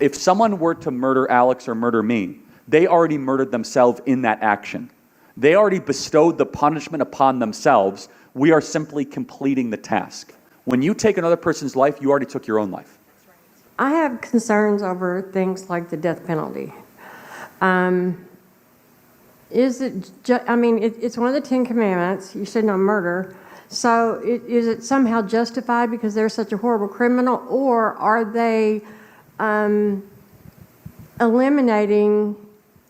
If someone were to murder Alex or murder me, they already murdered themselves in that action. They already bestowed the punishment upon themselves. We are simply completing the task. When you take another person's life, you already took your own life. I have concerns over things like the death penalty. Is it? It's one of the 10 Commandments. You said no murder. So is it somehow justified because they're such a horrible criminal, or are they eliminating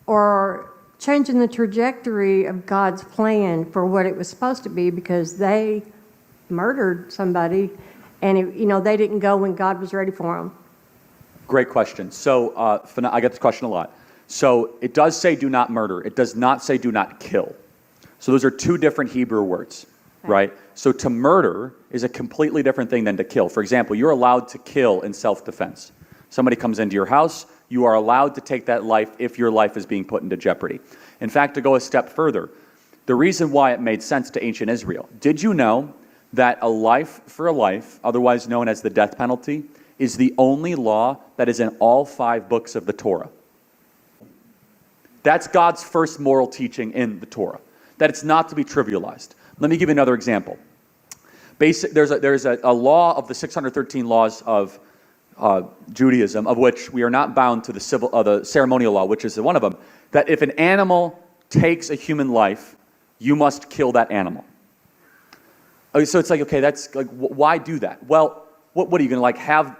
or changing the trajectory of God's plan for what it was supposed to be because they murdered somebody and they didn't go when God was ready for them? Great question. So I get this question a lot. So it does say do not murder. It does not say do not kill. So those are two different Hebrew words, right? So to murder is a completely different thing than to kill. For example, you're allowed to kill in self-defense. Somebody comes into your house, you are allowed to take that life if your life is being put into jeopardy. In fact, to go a step further, the reason why it made sense to ancient Israel, did you know that a life for a life, otherwise known as the death penalty, is the only law that is in all 5 books of the Torah? That's God's first moral teaching in the Torah, that it's not to be trivialized. Let me give you another example. There's a law of the 613 laws of Judaism, of which we are not bound to the ceremonial law, which is one of them, that if an animal takes a human life, you must kill that animal. So it's like, okay, that's like, why do that? Well, what are you going to have,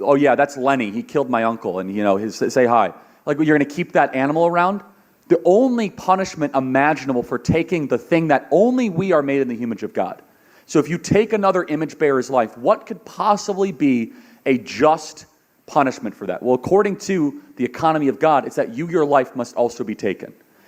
oh yeah, that's Lenny, he killed my uncle, and say hi. Like, you're going to keep that animal around? The only punishment imaginable for taking the thing that only we are made in the image of God. So if you take another image bearer's life, what could possibly be a just punishment for that? Well, according to the economy of God, it's that your life must also be taken.